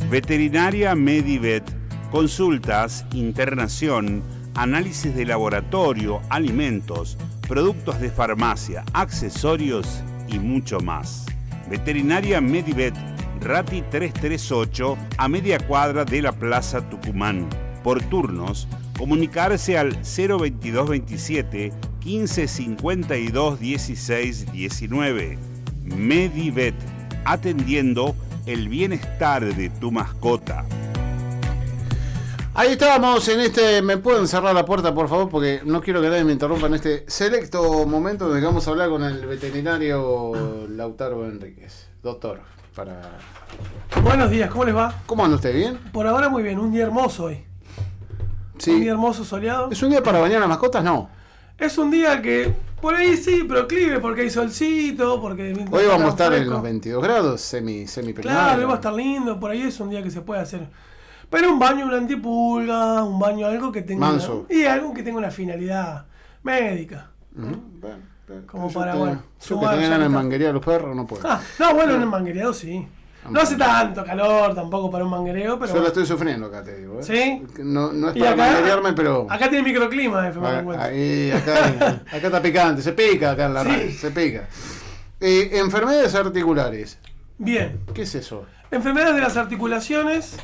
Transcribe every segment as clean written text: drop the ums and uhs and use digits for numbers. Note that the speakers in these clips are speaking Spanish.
Veterinaria Medivet, consultas, internación, análisis de laboratorio, alimentos, productos de farmacia, accesorios y mucho más. Veterinaria Medivet, Rati 338, a media cuadra de la Plaza Tucumán. Por turnos, comunicarse al 02227 1552 16 19. Medivet, atendiendo el bienestar de tu mascota. Ahí estábamos en este... ¿Me pueden cerrar la puerta, por favor? Porque no quiero que nadie me interrumpa en este selecto momento donde vamos a hablar con el veterinario Lautaro Enríquez. Doctor, para... Buenos días, ¿cómo les va? ¿Cómo anda usted? ¿Bien? Por ahora muy bien, un día hermoso hoy. Sí. Un día hermoso, soleado. ¿Es un día para bañar a las mascotas? No. Es un día que por ahí sí, proclive, porque hay solcito, porque... Hoy vamos a estar en los 22 grados, semi Claro, hoy va a estar lindo, por ahí es un día que se puede hacer. Pero un baño, una antipulga, un baño, algo que tenga... Manso. Y algo que tenga una finalidad médica. Bueno, Como yo para, te- bueno, yo que sumar tenga ya ganas de que está. manguerear a los perros, no puedo. No, bueno, en el manguereado sí. No hace tanto calor tampoco para un manguereo, pero... Yo la estoy sufriendo acá, te digo. ¿Sí? No es Y para acá- manguerearme, pero... Acá tiene microclima, Ahí, acá está picante, se pica acá en la Sí. radio, se pica. Enfermedades articulares, Bien. ¿qué es eso? Enfermedades de las articulaciones,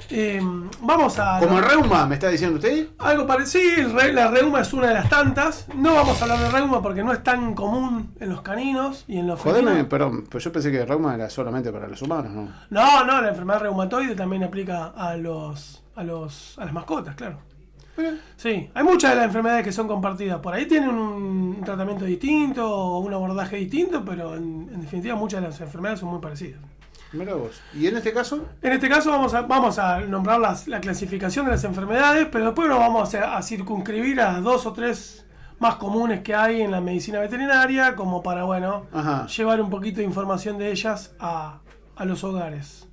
vamos a... Como el reuma, ¿me está diciendo usted? Algo parecido, la reuma es una de las tantas. No vamos a hablar de reuma porque no es tan común en los caninos y en los Jodeme, felinos. perdón, pues yo pensé que el reuma era solamente para los humanos, ¿no? No, la enfermedad reumatoide también aplica a las mascotas, claro. Sí, hay muchas de las enfermedades que son compartidas. Por ahí tienen un tratamiento distinto o un abordaje distinto, pero en definitiva muchas de las enfermedades son muy parecidas. Mirá vos. ¿Y en este caso? En este caso vamos a nombrar la clasificación de las enfermedades, pero después nos vamos a circunscribir a 2 o 3 más comunes que hay en la medicina veterinaria, como para, bueno, Ajá. llevar un poquito de información de ellas a los hogares.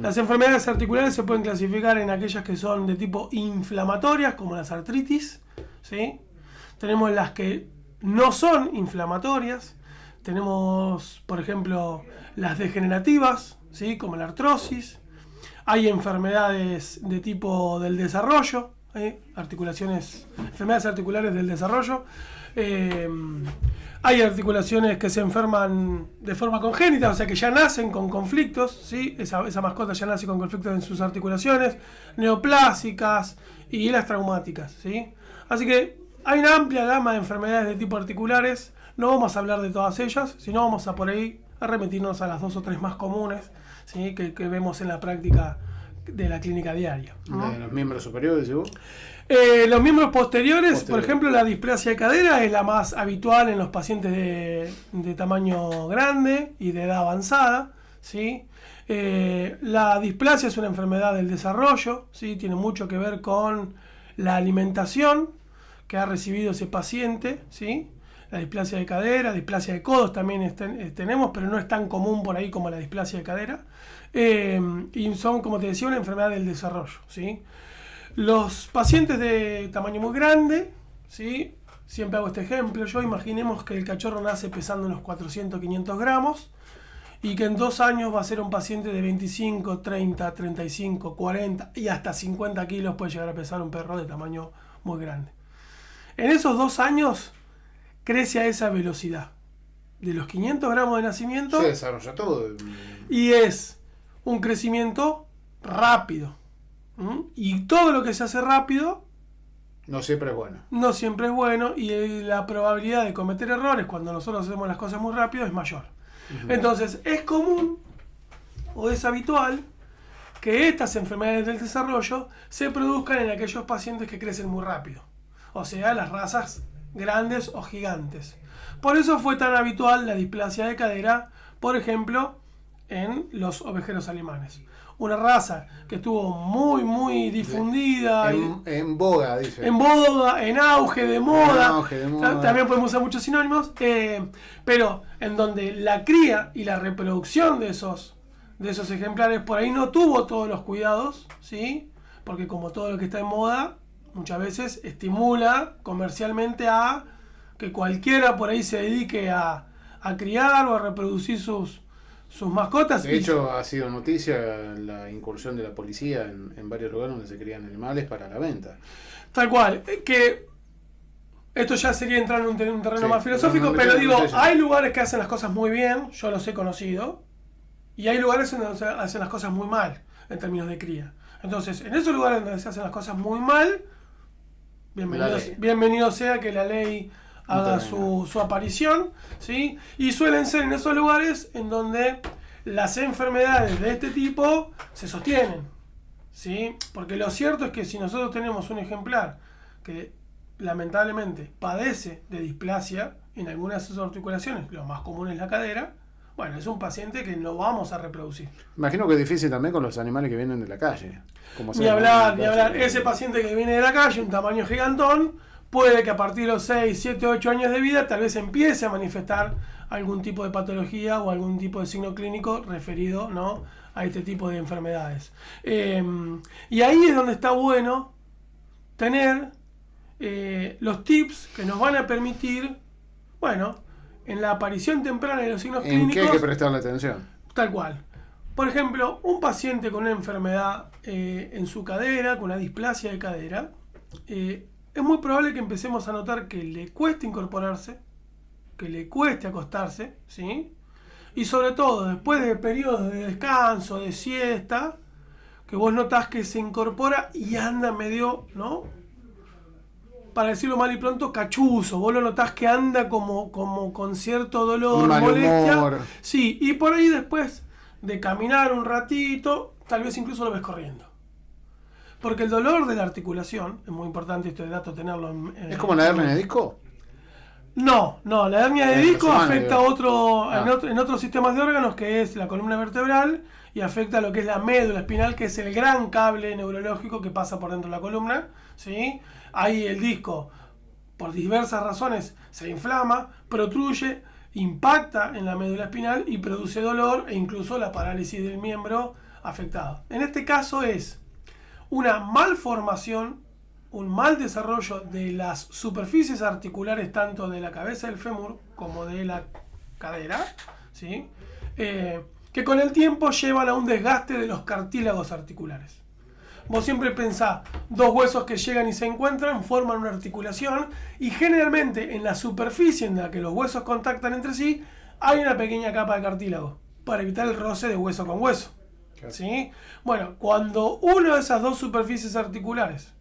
Las enfermedades articulares se pueden clasificar en aquellas que son de tipo inflamatorias, como las artritis, ¿sí? Tenemos las que no son inflamatorias, tenemos, por ejemplo, las degenerativas, ¿sí? Como la artrosis. Hay enfermedades de tipo del desarrollo, enfermedades articulares del desarrollo. Hay articulaciones que se enferman de forma congénita, o sea que ya nacen con conflictos, ¿sí? Esa mascota ya nace con conflictos en sus articulaciones, neoplásicas y las traumáticas, ¿sí? Así que hay una amplia gama de enfermedades de tipo articulares. No vamos a hablar de todas ellas, sino vamos a por ahí a remitirnos a las 2 o 3 más comunes, ¿sí? que vemos en la práctica de la clínica diaria, ¿no? De los miembros superiores, ¿sí? Los miembros posteriores, por ejemplo, la displasia de cadera es la más habitual en los pacientes de tamaño grande y de edad avanzada, ¿sí? La displasia es una enfermedad del desarrollo, ¿sí? Tiene mucho que ver con la alimentación que ha recibido ese paciente, ¿sí? La displasia de cadera, displasia de codos también tenemos, pero no es tan común por ahí como la displasia de cadera. Y son, como te decía, una enfermedad del desarrollo, ¿sí? Los pacientes de tamaño muy grande, ¿sí? Siempre hago este ejemplo. Imaginemos que el cachorro nace pesando unos 400, 500 gramos y que en 2 años va a ser un paciente de 25, 30, 35, 40 y hasta 50 kilos puede llegar a pesar un perro de tamaño muy grande. En esos 2 años crece a esa velocidad. De los 500 gramos de nacimiento... Se desarrolla todo. Y es un crecimiento rápido. Y todo lo que se hace rápido No siempre es bueno. no siempre es bueno, y la probabilidad de cometer errores cuando nosotros hacemos las cosas muy rápido es mayor. Entonces es común o es habitual que estas enfermedades del desarrollo se produzcan en aquellos pacientes que crecen muy rápido, o sea, las razas grandes o gigantes. Por eso fue tan habitual la displasia de cadera, por ejemplo, en los ovejeros alemanes. Una raza que estuvo muy difundida. En boga, dice. En boga, en auge de moda. En auge de moda. También podemos usar muchos sinónimos. Pero en donde la cría y la reproducción de esos ejemplares por ahí no tuvo todos los cuidados, ¿sí? Porque como todo lo que está en moda, muchas veces estimula comercialmente a que cualquiera por ahí se dedique a criar o a reproducir sus sus mascotas. De hecho, ha sido noticia la incursión de la policía en varios lugares donde se crían animales para la venta. Tal cual. Que esto ya sería entrar en un terreno Sí, más filosófico, no pero digo, no hay lugares que hacen las cosas muy bien, yo los he conocido, y hay lugares en donde se hacen las cosas muy mal, en términos de cría. Entonces, en esos lugares donde se hacen las cosas muy mal, bienvenido sea que la ley haga su aparición, ¿sí? Y suelen ser en esos lugares en donde las enfermedades de este tipo se sostienen, ¿sí? Porque lo cierto es que si nosotros tenemos un ejemplar que lamentablemente padece de displasia en algunas de sus articulaciones, lo más común es la cadera, bueno, es un paciente que no vamos a reproducir. Imagino que es difícil también con los animales que vienen de la calle. Ni hablar. Ese paciente que viene de la calle, un tamaño gigantón, puede que a partir de los 6, 7, 8 años de vida tal vez empiece a manifestar algún tipo de patología o algún tipo de signo clínico referido, ¿no?, a este tipo de enfermedades. Y ahí es donde está bueno tener los tips que nos van a permitir, bueno, en la aparición temprana de los signos clínicos. ¿En qué hay que prestarle atención? Tal cual. Por ejemplo, un paciente con una enfermedad en su cadera, con una displasia de cadera, es muy probable que empecemos a notar que le cueste incorporarse, que le cueste acostarse, ¿sí? Y sobre todo, después de periodos de descanso, de siesta, que vos notás que se incorpora y anda medio, ¿no?, para decirlo mal y pronto, cachuzo. Vos lo notás que anda como con cierto dolor, molestia. Humor. Sí, y por ahí después de caminar un ratito, tal vez incluso lo ves corriendo. Porque el dolor de la articulación, es muy importante este dato tenerlo en ¿Es como la hernia de disco? No, la hernia de disco afecta en otros sistemas de órganos, que es la columna vertebral, y afecta a lo que es la médula espinal, que es el gran cable neurológico que pasa por dentro de la columna, ¿sí? Ahí el disco, por diversas razones, se inflama, protruye, impacta en la médula espinal y produce dolor e incluso la parálisis del miembro afectado. En este caso es una malformación, un mal desarrollo de las superficies articulares tanto de la cabeza del fémur como de la cadera, ¿sí? Que con el tiempo llevan a un desgaste de los cartílagos articulares. Vos siempre pensás, dos huesos que llegan y se encuentran forman una articulación, y generalmente en la superficie en la que los huesos contactan entre sí hay una pequeña capa de cartílago para evitar el roce de hueso con hueso, ¿sí? Bueno, cuando una de esas dos superficies articulares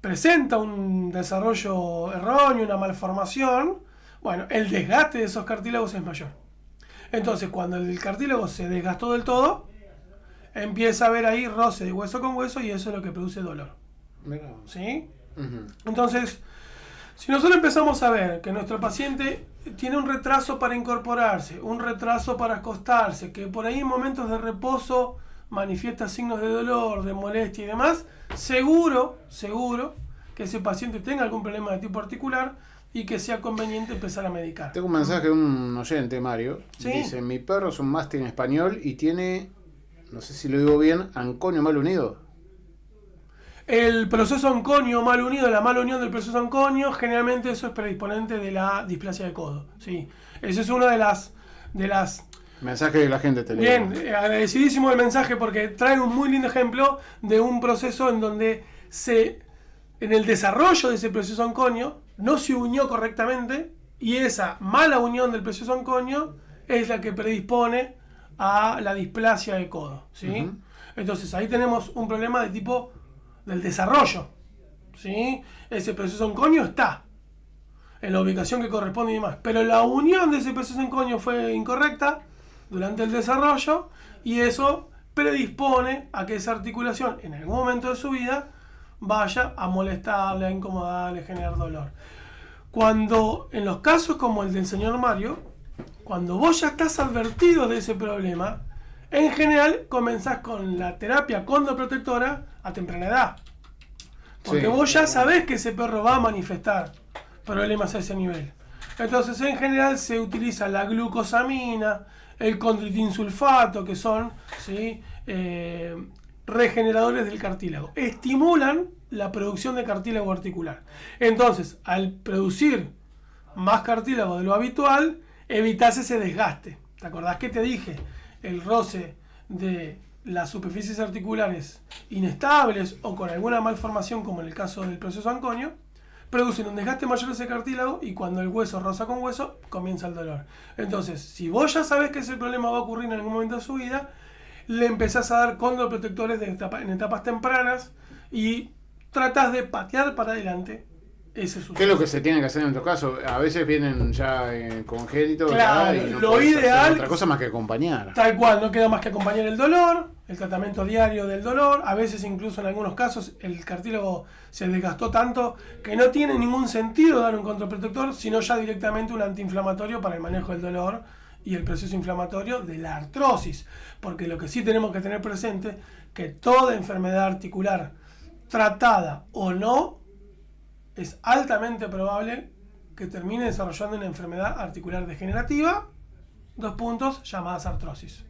presenta un desarrollo erróneo, una malformación, bueno, el desgaste de esos cartílagos es mayor. Entonces, cuando el cartílago se desgastó del todo, empieza a haber ahí roce de hueso con hueso, y eso es lo que produce dolor. ¿Sí? Uh-huh. Entonces, si nosotros empezamos a ver que nuestro paciente tiene un retraso para incorporarse, un retraso para acostarse, que por ahí en momentos de reposo manifiesta signos de dolor, de molestia y demás, seguro que ese paciente tenga algún problema de tipo articular y que sea conveniente empezar a medicar. Tengo un mensaje de un oyente, Mario. ¿Sí? Dice, mi perro es un mastín español y tiene, no sé si lo digo bien, anconio mal unido. El proceso anconio mal unido, la mala unión del proceso anconio, generalmente eso es predisponente de la displasia de codo. Sí, esa es una de las Mensaje de la gente, te leo. Bien, agradecidísimo el mensaje, porque trae un muy lindo ejemplo de un proceso en donde en el desarrollo de ese proceso anconio no se unió correctamente, y esa mala unión del proceso anconio es la que predispone a la displasia de codo, ¿sí? Uh-huh. Entonces ahí tenemos un problema de tipo del desarrollo, ¿sí? Ese proceso anconio está en la ubicación que corresponde y demás, pero la unión de ese proceso anconio fue incorrecta durante el desarrollo, y eso predispone a que esa articulación en algún momento de su vida vaya a molestarle, a incomodarle, a generar dolor. Cuando, en los casos como el del señor Mario, cuando vos ya estás advertido de ese problema, en general comenzás con la terapia condoprotectora a temprana edad. Porque sí, vos ya sabés que ese perro va a manifestar problemas a ese nivel. Entonces, en general se utiliza la glucosamina, el condroitinsulfato, que son, ¿sí?, regeneradores del cartílago. Estimulan la producción de cartílago articular. Entonces, al producir más cartílago de lo habitual, evitás ese desgaste. ¿Te acordás que te dije? el roce de las superficies articulares inestables o con alguna malformación, como en el caso del proceso anconio, producen un desgaste mayor de ese cartílago y cuando el hueso roza con hueso, comienza el dolor. Entonces, si vos ya sabés que ese problema va a ocurrir en algún momento de su vida, le empezás a dar condroprotectores en etapas tempranas y tratás de patear para adelante ese suceso. ¿Qué es lo que se tiene que hacer en nuestro caso? A veces vienen ya congénitos. Claro, y no lo ideal, hacer otra cosa más que acompañar. Tal cual, no queda más que acompañar el dolor, el tratamiento diario del dolor. A veces incluso en algunos casos el cartílago se desgastó tanto que no tiene ningún sentido dar un contraprotector, sino ya directamente un antiinflamatorio para el manejo del dolor y el proceso inflamatorio de la artrosis. Porque lo que sí tenemos que tener presente, que toda enfermedad articular, tratada o no, es altamente probable que termine desarrollando una enfermedad articular degenerativa, llamadas artrosis.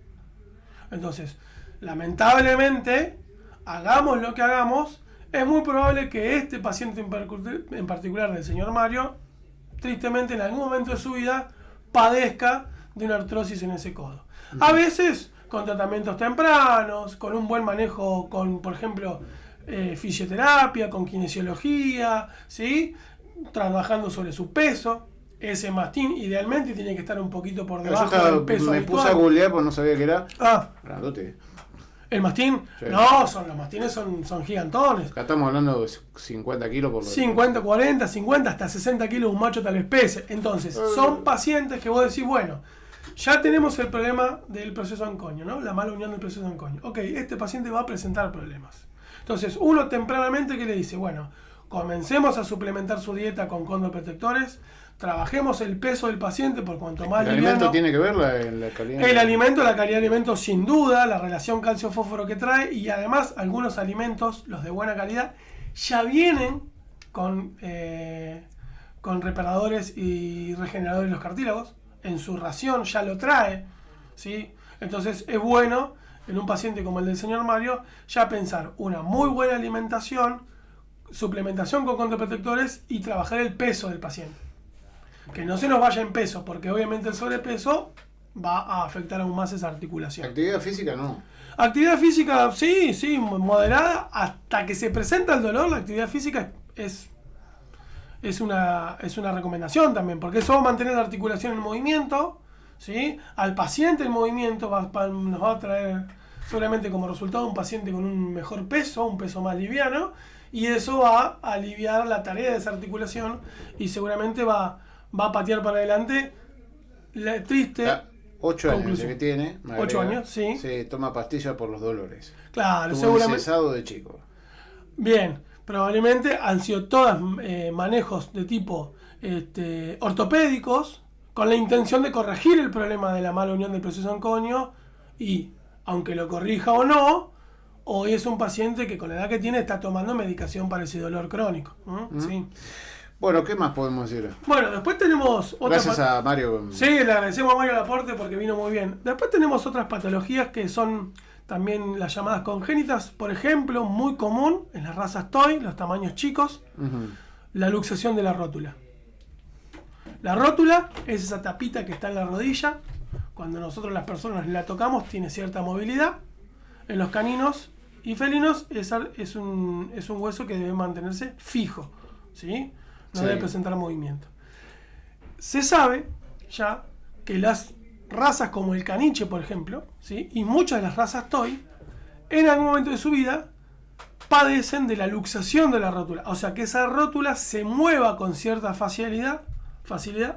Entonces, lamentablemente, hagamos lo que hagamos, es muy probable que este paciente en particular del señor Mario, tristemente en algún momento de su vida, padezca de una artrosis en ese codo. A veces, con tratamientos tempranos, con un buen manejo, con, por ejemplo, fisioterapia, con kinesiología, ¿sí? Trabajando sobre su peso. Ese mastín idealmente tiene que estar un poquito por debajo del peso me habitual. puse a googlear porque no sabía qué era. Grandote. ¿El mastín? Sí. No, los mastines son gigantones. Acá estamos hablando de 50 kilos por 50, 40, 50, hasta 60 kilos un macho tal vez pese. Entonces, son pacientes que vos decís, bueno, ya tenemos el problema del proceso anconio, ¿no? La mala unión del proceso anconio. Ok, este paciente va a presentar problemas. Entonces, uno tempranamente que le dice, bueno, comencemos a suplementar su dieta con condroprotectores, trabajemos el peso del paciente por cuanto más liviano. ¿El alimento tiene que ver la calidad? El alimento, la calidad de alimento sin duda, la relación calcio-fósforo que trae y además algunos alimentos, los de buena calidad, ya vienen con reparadores y regeneradores de los cartílagos, en su ración ya lo trae, ¿sí? Entonces es bueno en un paciente como el del señor Mario, ya pensar una muy buena alimentación, suplementación con condroprotectores y trabajar el peso del paciente. Que no se nos vaya en peso, porque obviamente el sobrepeso va a afectar aún más esa articulación. ¿Actividad física no? Actividad física, sí, moderada, hasta que se presenta el dolor. La actividad física es una recomendación también, porque eso va a mantener la articulación en movimiento, ¿sí? Al paciente en movimiento nos va a traer seguramente como resultado un paciente con un mejor peso, un peso más liviano, y eso va a aliviar la tarea de esa articulación y seguramente va a patear para adelante la triste 8 años que tiene. 8 años, sí. Se toma pastillas por los dolores. Claro, Tuvo seguramente. cesado de chico. Bien, probablemente han sido todas manejos de tipo ortopédicos con la intención de corregir el problema de la mala unión del proceso anconio y, aunque lo corrija o no, hoy es un paciente que con la edad que tiene está tomando medicación para ese dolor crónico. ¿Sí? Bueno, ¿qué más podemos decir? Bueno, después tenemos Gracias a Mario. Sí, le agradecemos a Mario el aporte porque vino muy bien. Después tenemos otras patologías que son también las llamadas congénitas. Por ejemplo, muy común en las razas toy, los tamaños chicos, la luxación de la rótula. La rótula es esa tapita que está en la rodilla. Cuando nosotros las personas la tocamos tiene cierta movilidad. En los caninos y felinos es un hueso que debe mantenerse fijo, ¿sí? No debe presentar movimiento. Se sabe ya que las razas como el caniche, por ejemplo, ¿sí? Y muchas de las razas toy, en algún momento de su vida, padecen de la luxación de la rótula. O sea, que esa rótula se mueva con cierta facilidad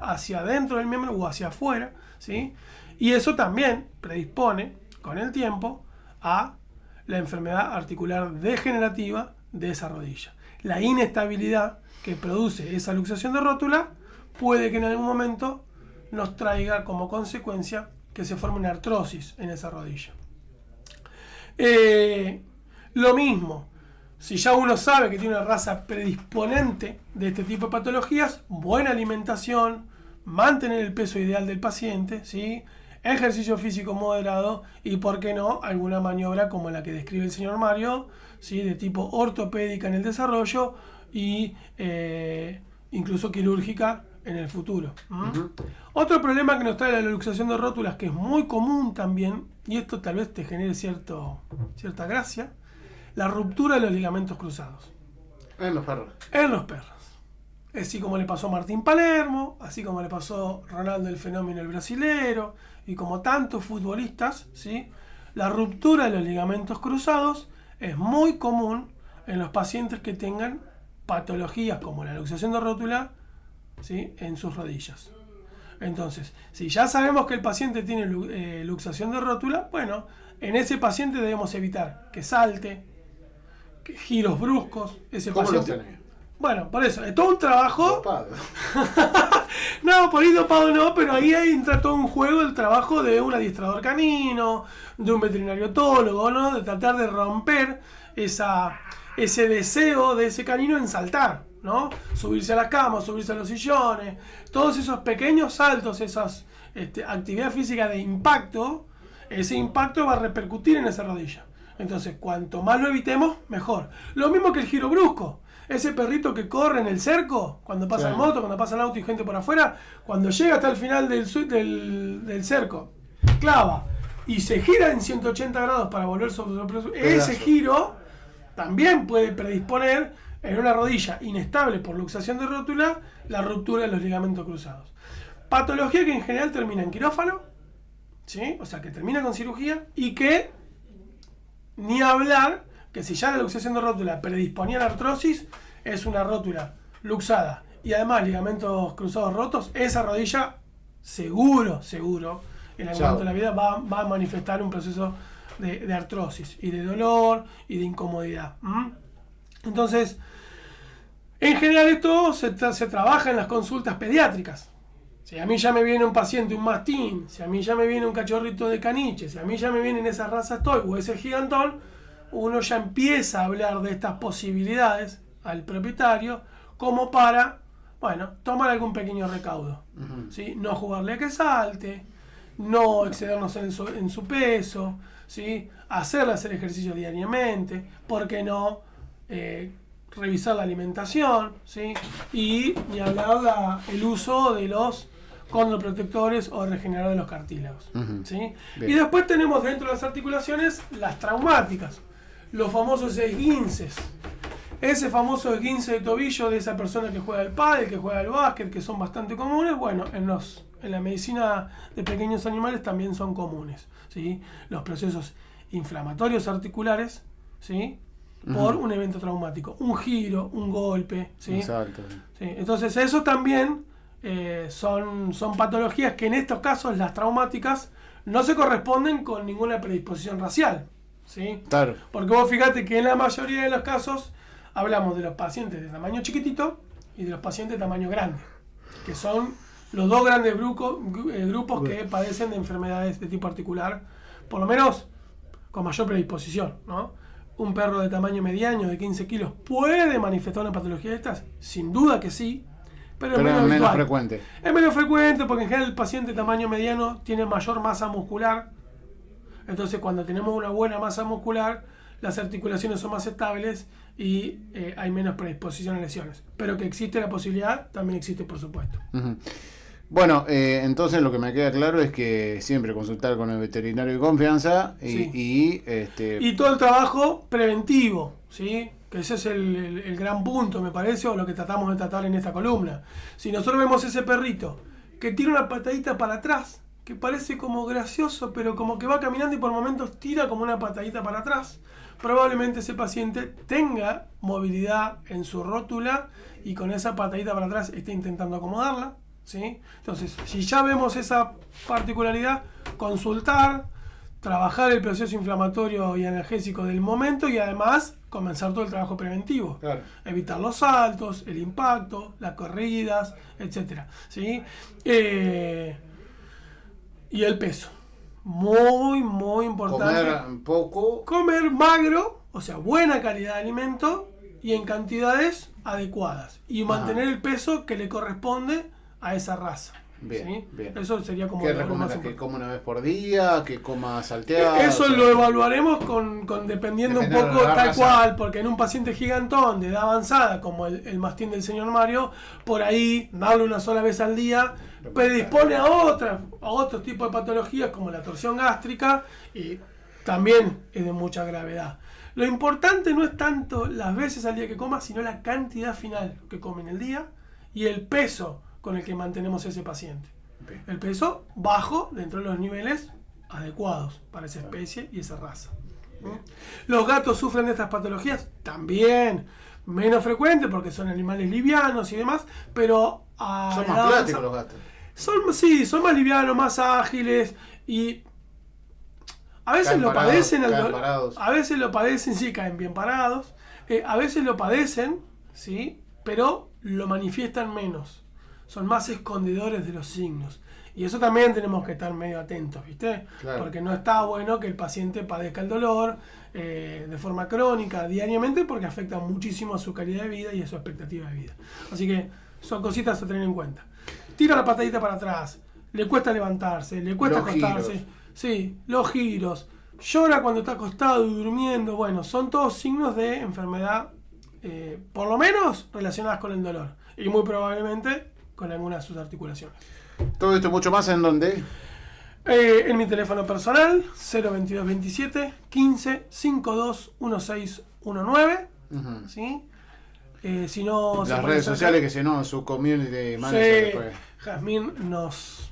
hacia adentro del miembro o hacia afuera, ¿sí? Y eso también predispone, con el tiempo, a la enfermedad articular degenerativa de esa rodilla. La inestabilidad que produce esa luxación de rótula puede que en algún momento nos traiga como consecuencia que se forme una artrosis en esa rodilla. Lo mismo, si ya uno sabe que tiene una raza predisponente de este tipo de patologías, buena alimentación, mantener el peso ideal del paciente, ¿sí? Ejercicio físico moderado y, por qué no, alguna maniobra como la que describe el señor Mario, ¿sí? De tipo ortopédica en el desarrollo y incluso quirúrgica en el futuro. Uh-huh. Otro problema que nos trae la luxación de rótulas, que es muy común también, y esto tal vez te genere cierta gracia, la ruptura de los ligamentos cruzados. En los perros. En los perros. Así como le pasó a Martín Palermo, así como le pasó a Ronaldo el Fenómeno el brasilero, y como tantos futbolistas, ¿sí? La ruptura de los ligamentos cruzados es muy común en los pacientes que tengan patologías como la luxación de rótula, ¿sí? En sus rodillas. Entonces, si ya sabemos que el paciente tiene luxación de rótula, bueno, en ese paciente debemos evitar que salte, que giros bruscos. Ese ¿Cómo paciente, lo tenés? bueno, por eso, es todo un trabajo. Dopado. No, por ahí dopado no, pero ahí entra todo un juego el trabajo de un adiestrador canino, de un veterinario otólogo, ¿no? De tratar de romper ese deseo de ese canino en saltar, ¿no? Subirse a las camas, subirse a los sillones, todos esos pequeños saltos, esas actividad física de impacto, ese impacto va a repercutir en esa rodilla. Entonces, cuanto más lo evitemos, mejor. Lo mismo que el giro brusco. Ese perrito que corre en el cerco, cuando pasa en moto, cuando pasa en auto y gente por afuera, cuando llega hasta el final del cerco, clava y se gira en 180 grados para volver sobre ese giro, también puede predisponer en una rodilla inestable por luxación de rótula la ruptura de los ligamentos cruzados. Patología que en general termina en quirófano, ¿sí? O sea, que termina con cirugía y que, ni hablar, que si ya la luxación de rótula predisponía a la artrosis, es una rótula luxada y además ligamentos cruzados rotos, esa rodilla seguro, en algún momento de la vida va a manifestar un proceso de artrosis y de dolor y de incomodidad. Entonces, en general esto se trabaja en las consultas pediátricas. Si a mí ya me viene un paciente, un mastín, si a mí ya me viene un cachorrito de caniche, si a mí ya me vienen esas razas toy o ese gigantón, uno ya empieza a hablar de estas posibilidades al propietario como para, bueno, tomar algún pequeño recaudo. Uh-huh. ¿Sí? No jugarle a que salte, no excedernos en su peso, ¿sí? Hacerle hacer ejercicio diariamente, ¿por qué no? Revisar la alimentación, ¿sí? Y ni hablar el uso de los condroprotectores o regeneradores de los cartílagos. Uh-huh. ¿Sí? Y después tenemos dentro de las articulaciones las traumáticas, los famosos esguinces. Ese famoso esguince de tobillo de esa persona que juega al pádel, que juega al básquet, que son bastante comunes, bueno, en la medicina de pequeños animales también son comunes, ¿sí? Los procesos inflamatorios articulares, ¿sí? Por un evento traumático, un giro, un golpe, ¿sí? Exacto. ¿Sí? Entonces eso también son patologías que en estos casos, las traumáticas, no se corresponden con ninguna predisposición racial, ¿sí? Claro. Porque vos fíjate que en la mayoría de los casos hablamos de los pacientes de tamaño chiquitito y de los pacientes de tamaño grande, que son los dos grandes grupos que padecen de enfermedades de tipo articular, por lo menos con mayor predisposición, ¿no? Un perro de tamaño mediano de 15 kilos puede manifestar una patología de estas, sin duda que sí, pero es menos frecuente. Es menos frecuente porque en general el paciente de tamaño mediano tiene mayor masa muscular. Entonces, cuando tenemos una buena masa muscular, las articulaciones son más estables y hay menos predisposición a lesiones. Pero que existe la posibilidad, también existe, por supuesto. Uh-huh. Bueno, entonces lo que me queda claro es que siempre consultar con el veterinario de confianza y todo el trabajo preventivo, ¿sí? Que ese es el gran punto, me parece, o lo que tratamos de tratar en esta columna. Si nosotros vemos ese perrito que tira una patadita para atrás, que parece como gracioso, pero como que va caminando y por momentos tira como una patadita para atrás, probablemente ese paciente tenga movilidad en su rótula y con esa patadita para atrás esté intentando acomodarla, ¿sí? Entonces, si ya vemos esa particularidad, consultar, trabajar el proceso inflamatorio y analgésico del momento y además comenzar todo el trabajo preventivo. Claro. Evitar los saltos, el impacto, las corridas, etc. ¿Sí? Y el peso. Muy, muy importante. Comer poco. Comer magro, o sea, buena calidad de alimento y en cantidades adecuadas. Y mantener el peso que le corresponde a esa raza. Bien, ¿sí? bien. Eso sería como ¿Qué lo más recomiendas? ¿Que importante. coma una vez por día? ¿Que coma salteado? Eso lo evaluaremos dependiendo un poco de la tal raza. cual, porque en un paciente gigantón de edad avanzada, como el mastín del señor Mario, por ahí darle una sola vez al día predispone a otro tipo de patologías como la torsión gástrica y también es de mucha gravedad. Lo importante no es tanto las veces al día que coma, sino la cantidad final que come en el día y el peso con el que mantenemos ese paciente. Bien. El peso bajo dentro de los niveles adecuados para esa especie y esa raza. ¿no? Los gatos sufren de estas patologías también, menos frecuente porque son animales livianos y demás, pero Son más plásticos los gatos. son más livianos, más ágiles y a veces Caen lo parados, padecen, caen parados. a veces lo padecen, sí, caen bien parados, a veces lo padecen, sí, pero lo manifiestan menos, son más escondedores de los signos. Y eso también tenemos que estar medio atentos, ¿viste? Claro. Porque no está bueno que el paciente padezca el dolor de forma crónica, diariamente, porque afecta muchísimo a su calidad de vida y a su expectativa de vida. Así que son cositas a tener en cuenta. Tira la patadita para atrás, le cuesta levantarse, le cuesta Los acostarse. giros. Sí, los giros. Llora cuando está acostado y durmiendo. Bueno, son todos signos de enfermedad, por lo menos relacionadas con el dolor. Y muy probablemente con alguna de sus articulaciones. Todo esto y mucho más, ¿en dónde? En mi teléfono personal, 02227 15 52 1619. Uh-huh. ¿Sí? Si no, se Las puede redes acercar- sociales, que si no, su community manager Sí, después. Jazmín nos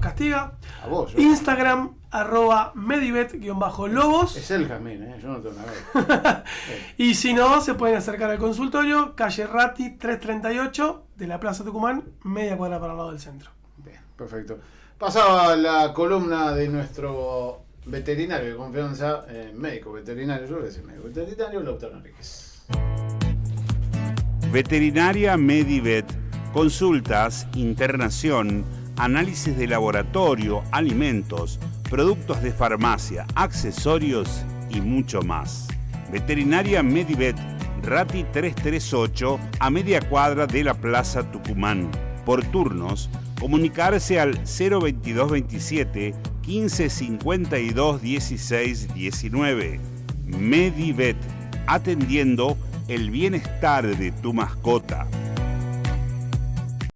castiga. A vos, yo. Instagram, @medibet_lobos. Es el Jazmín, yo no tengo nada. Y si no, se pueden acercar al consultorio, calle Ratti 338 de la Plaza Tucumán, media cuadra para el lado del centro. Bien, perfecto. Pasaba la columna de nuestro veterinario de confianza, médico veterinario, yo voy a decir médico veterinario, Lautaro Enríquez. Veterinaria Medivet, consultas, internación, análisis de laboratorio, alimentos, productos de farmacia, accesorios y mucho más. Veterinaria Medivet, Ratti 338, a media cuadra de la Plaza Tucumán. Por turnos, comunicarse al 02227 15 52 16 19. Medivet, atendiendo el bienestar de tu mascota.